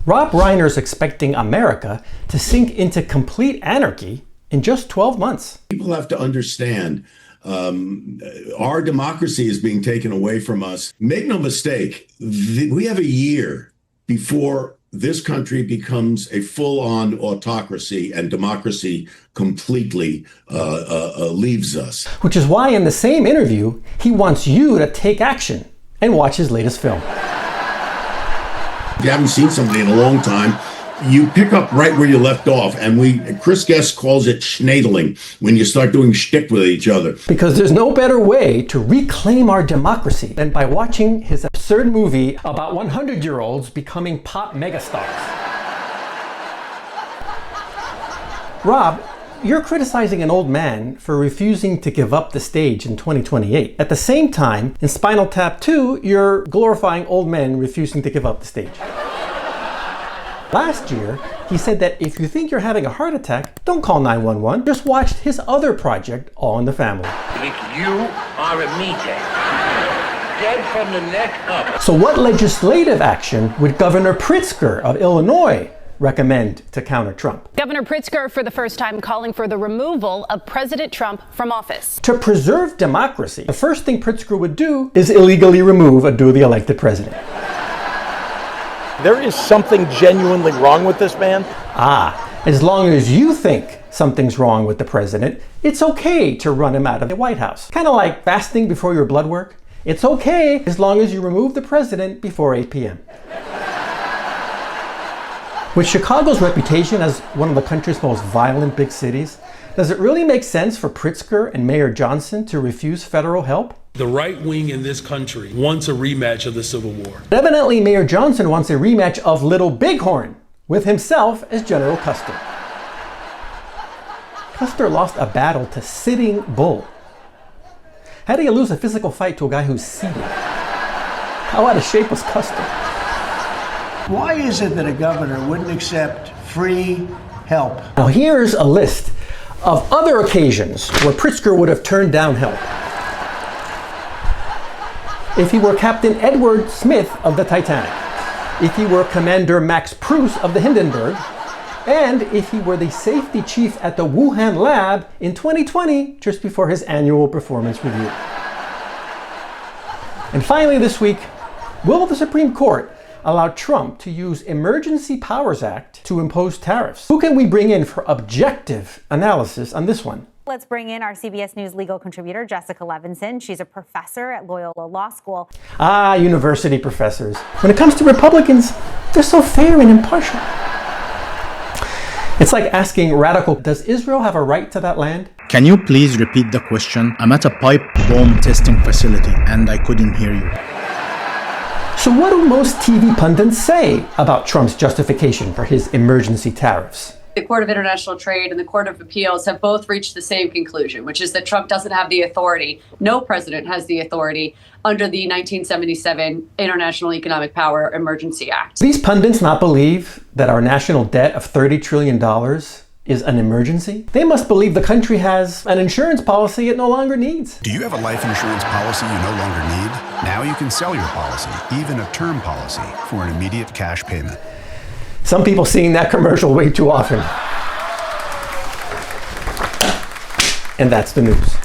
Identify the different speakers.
Speaker 1: Rob Reiner's expecting America to sink into complete anarchy in just 12 months.
Speaker 2: People have to understand our democracy is being taken away from us. Make no mistake, we have a year before this country becomes a full-on autocracy and democracy completely leaves us.
Speaker 1: Which is why in the same interview, he wants you to take action and watch his latest film.
Speaker 2: If you haven't seen somebody in a long time, you pick up right where you left off. And Chris Guest calls it schnadeling, when you start doing shtick with each other.
Speaker 1: Because there's no better way to reclaim our democracy than by watching his absurd movie about 100-year-olds becoming pop megastars. Rob, you're criticizing an old man for refusing to give up the stage in 2028. At the same time, in Spinal Tap 2, you're glorifying old men refusing to give up the stage. Last year, he said that if you think you're having a heart attack, don't call 911. Just watch his other project, All in the Family.
Speaker 3: If you are a meathead, dead from the neck up.
Speaker 1: So what legislative action would Governor Pritzker of Illinois recommend to counter Trump?
Speaker 4: Governor Pritzker, for the first time, calling for the removal of President Trump from office.
Speaker 1: To preserve democracy, the first thing Pritzker would do is illegally remove a duly elected president.
Speaker 5: There is something genuinely wrong with this man.
Speaker 1: As long as you think something's wrong with the president, it's okay to run him out of the White House. Kind of like fasting before your blood work. It's okay as long as you remove the president before 8 p.m. With Chicago's reputation as one of the country's most violent big cities, does it really make sense for Pritzker and Mayor Johnson to refuse federal help?
Speaker 6: The right wing in this country wants a rematch of the Civil War.
Speaker 1: Evidently, Mayor Johnson wants a rematch of Little Bighorn, with himself as General Custer. Custer lost a battle to Sitting Bull. How do you lose a physical fight to a guy who's seated? How out of shape was Custer?
Speaker 7: Why is it that a governor wouldn't accept free help?
Speaker 1: Now here's a list of other occasions where Pritzker would have turned down help. If he were Captain Edward Smith of the Titanic, if he were Commander Max Pruss of the Hindenburg, and if he were the safety chief at the Wuhan lab in 2020, just before his annual performance review. And finally this week, will the Supreme Court allow Trump to use Emergency Powers Act to impose tariffs? Who can we bring in for objective analysis on this one?
Speaker 8: Let's bring in our CBS News legal contributor, Jessica Levinson. She's a professor at Loyola Law School.
Speaker 1: University professors. When it comes to Republicans, they're so fair and impartial. It's like asking radical, does Israel have a right to that land?
Speaker 9: Can you please repeat the question? I'm at a pipe bomb testing facility and I couldn't hear you.
Speaker 1: So what do most TV pundits say about Trump's justification for his emergency tariffs?
Speaker 10: The Court of International Trade and the Court of Appeals have both reached the same conclusion, which is that Trump doesn't have the authority. No president has the authority under the 1977 International Economic Power Emergency Act.
Speaker 1: These pundits not believe that our national debt of $30 trillion is an emergency? They must believe the country has an insurance policy it no longer needs.
Speaker 11: Do you have a life insurance policy you no longer need? Now you can sell your policy, even a term policy, for an immediate cash payment.
Speaker 1: Some people seeing that commercial way too often. And that's the news.